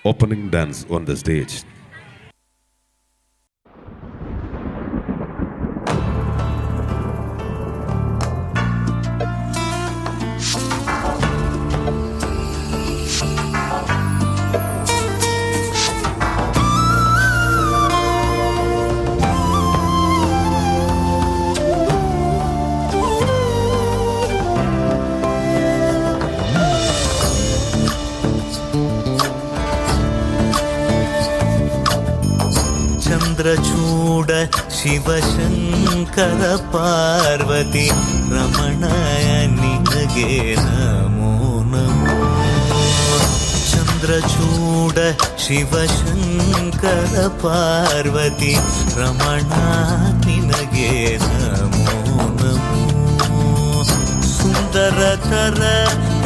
opening dance on the stage. Chandrachud Shivashankara Parvati ರಮಣಯ ನಿನಗೆ ನಮೋ ನಮೋ. ಚಂದ್ರಚೂಡ ಶಿವಶಂಕರ ಪಾರ್ವತಿ ರಮಣ ನಿನಗೆ ನಮೋ ನಮೋ. ಸುಂದರತರ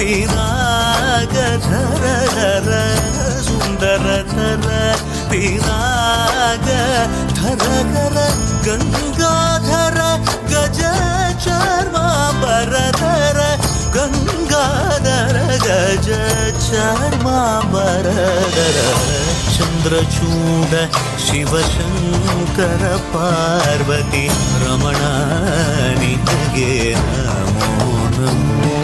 ವಿರಾಗಧರ ಹರ ಸುಂದರತರ ವಿರಾಗ ಧರಗರ ಗಂಗಾಧರ ಗಜ ಚರ್ಮಾಂಬರಧರ ಗಂಗಾಧರ ಗಜ ಚರ್ಮಾಂಬರಧರ. ಚಂದ್ರಚೂಡ ಶಿವಶಂಕರ ಪಾರ್ವತಿ ರಮಣ ನಿನಗೆ ನಮೋ ನಮೋ.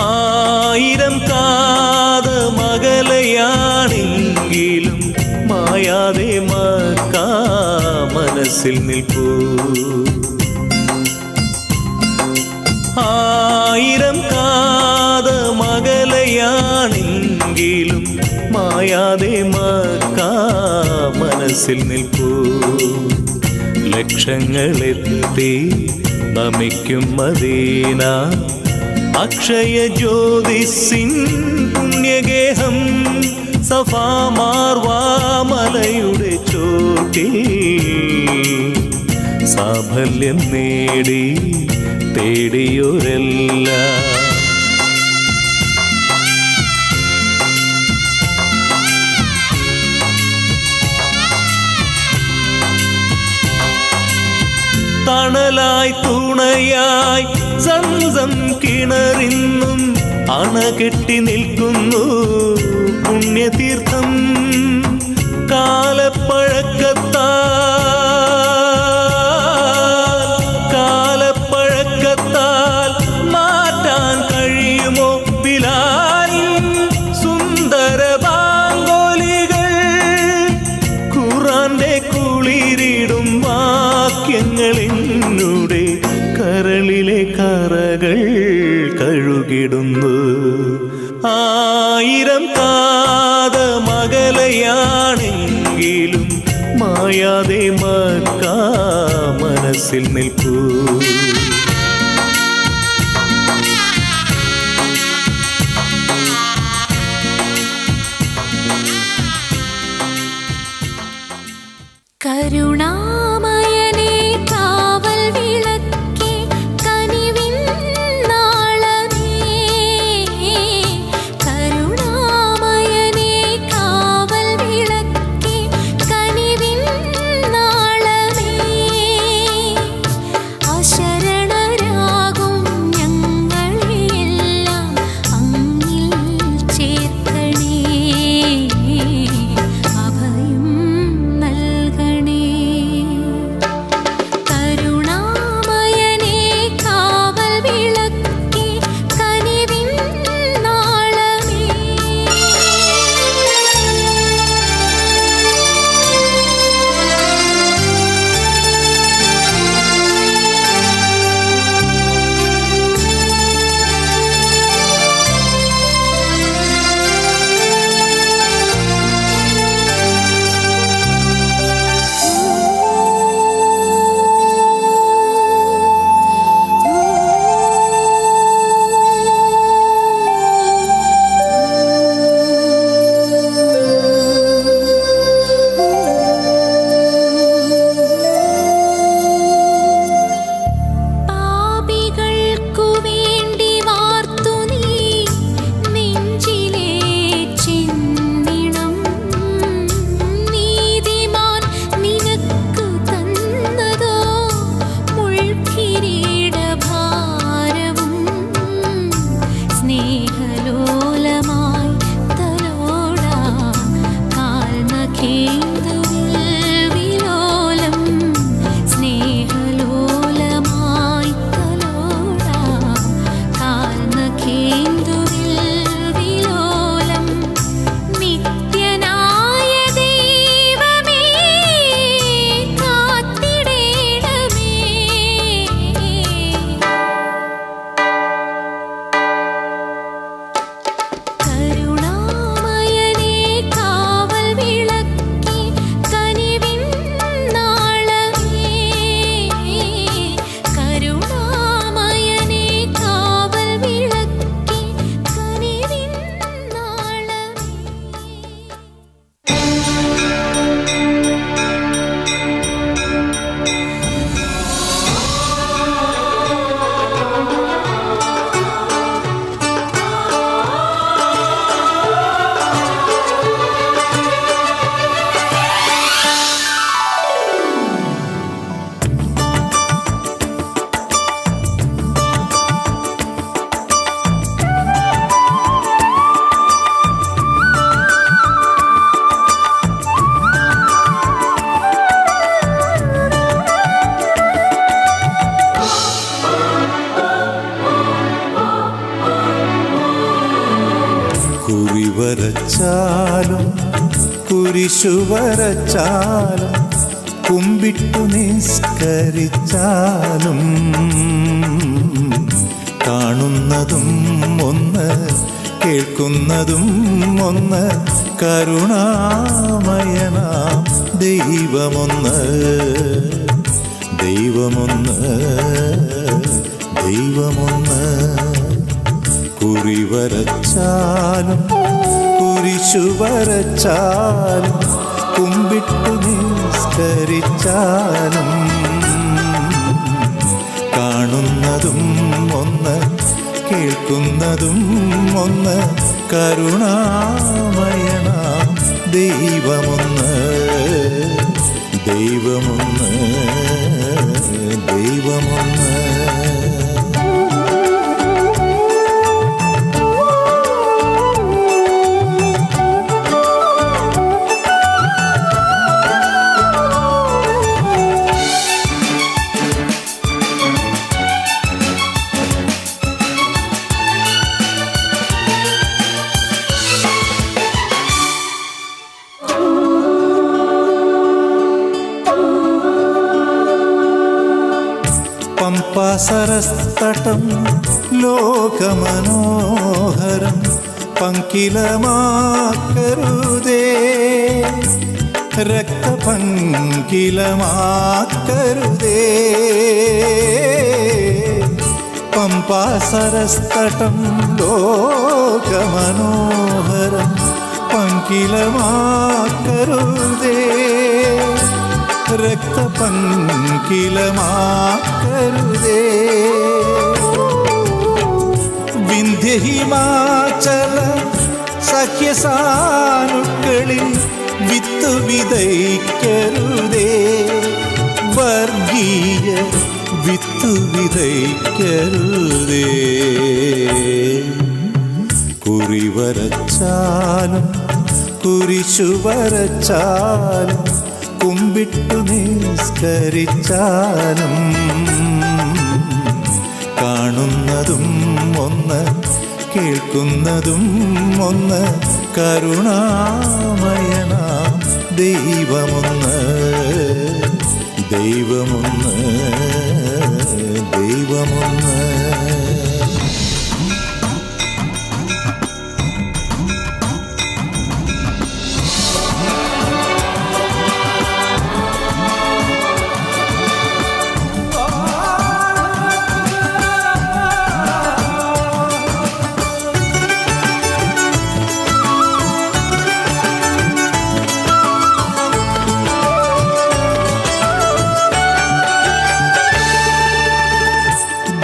ആയിരം കാത മകലയാണെങ്കിലും മായാതെ മക്കാ മനസ്സിൽ നിൽക്കൂ. ആയിരം കാത മകലയാണെങ്കിലും മായാതെ മക്കാ മനസ്സിൽ നിൽക്കൂ. ലക്ഷങ്ങളെത്തി നമിക്കും മദീന അക്ഷയ ജ്യോതിസിൻ പുണ്യഗേഹം സഫാ മാർവാ മലയുടെ ചോട്ടിൽ സാഫല്യം നേടി തേടിയൊരെല്ലാം തണലായി തുണയായി സംസം കിണറിന്നും അണകെട്ടി നിൽക്കുന്നു പുണ്യതീർത്ഥം. കാലപ്പഴക്കത്താൽ മാറ്റാൻ കഴിയുമോ ബിലാലിൻ സുന്ദര ബാങ്കോലികൾ. ഖുർആന്റെ കുളിരിടും വാക്യങ്ങളെന്നുടെ കരളിലെ കറകൾ കഴുകിടുന്നു. ആയിരം കാത മകലയാണെങ്കിലും മായാതെ മക്കാ മനസ്സിൽ നിൽക്കൂ. കരുണാമയനേ കാവൽ വിളക്കേ കനിവിൻ നാളമേ. കരുണാമയനേ കാവൽ വിളക്കേ കനിവിൻ നാളമേ. സ്നേഹലോലമായി തലോടാം കാൽനഖേന്ദുവിൽ വിലോലം സ്നേഹലോലമായി തലോടാം കാൽനഖേന്ദുവിൽ വിലോലം നിത്യനായ ദൈവമേ കാത്തിടേണമേ കരുണാമയനേ കാവൽ വിളക്കി കനിവിൻ നാളമേ കരുണാമയനേ കാവൽ വിളക്കി കനിവിൻ നാളമേ. കുറിവരച്ചാലും കുരിശു വരച്ചാലും കുമ്പിട്ടു നിസ്കരിച്ചാലും കാണുന്നതും ഒന്ന് കേൾക്കുന്നതും ഒന്ന് കരുണാമയനാം ദൈവമൊന്ന് ദൈവമൊന്ന് ദൈവമൊന്ന് കുറിവരച്ചാലും കുരിശു വരച്ചാലും കുമ്പിട്ടു നിസ്കരിച്ചാലും കാണുന്നതും ഒന്ന് കേൾക്കുന്നതും ഒന്ന് കരുണാമയനാം ദൈവമൊന്ന് ദൈവമൊന്ന് ദൈവമൊന്ന്. പമ്പാസരസ്തടം ലോകമനോഹരം പങ്കിലമാക്കരുതേ രക്തപങ്കിലമാക്കരുതേ പമ്പാസരസ്തടം ലോകമനോഹരം പങ്കിലമാക്കരുതേ രക്തപങ്കിലമാക്കരുതേ വിന്ധ്യഹിമാചല സഖ്യസാനുക്കളിൽ വിത്ത് വിതയ്ക്കരുതേ വർഗീയ വിത്ത് വിതയ്ക്കരുതേ കുറിവരച്ചാലും കുരിശു വരച്ചാലും കുമ്പിട്ടു നിസ്കരിച്ചാലും കാണുന്നതും ഒന്ന് കേൾക്കുന്നതും ഒന്ന് കരുണാമയനാം ദൈവമൊന്ന് ദൈവമൊന്ന് ദൈവമൊന്ന്.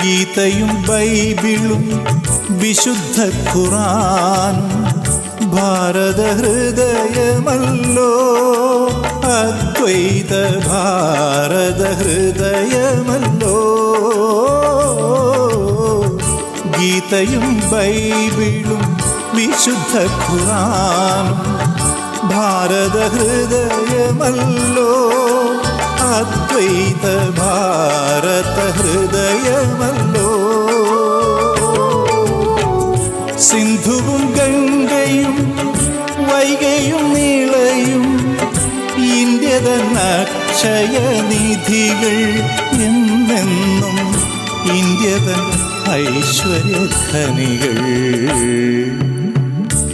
ഗീതയും ബൈബിളും വിശുദ്ധ ഖുറാനും ഭാരത ഹൃദയമല്ലോ അദ്വൈത ഭാരത ഹൃദയമല്ലോ. ഗീതയും ബൈബിളും വിശുദ്ധ ഖുർആനും ഭാരത ഹൃദയമല്ലോ, അദ്വൈത ഭാരത ഹൃദയമല്ലോ. സിന്ധുവും ഗംഗയും വൈഗയും നീളയും ഇന്ത്യതൻ അക്ഷയനിധികൾ എന്നെന്നും ഇന്ത്യതൻ ഐശ്വര്യഖനികൾ.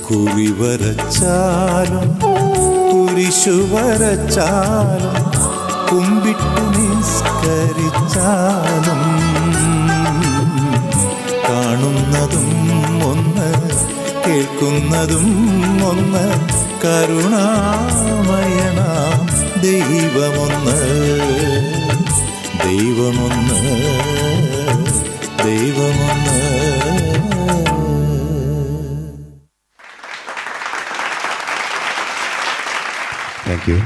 കുവി വരച്ചാലും കുരിശു വരച്ചാലും കുമ്പിട്ടു നിസ്കരിച്ചാലും കാണുന്നതും ഒന്ന് കേൾക്കുന്നതും ഒന്ന്, കരുണാമയനാം ദൈവമൊന്ന്, ദൈവമൊന്ന്, ദൈവമൊന്ന്. Thank you.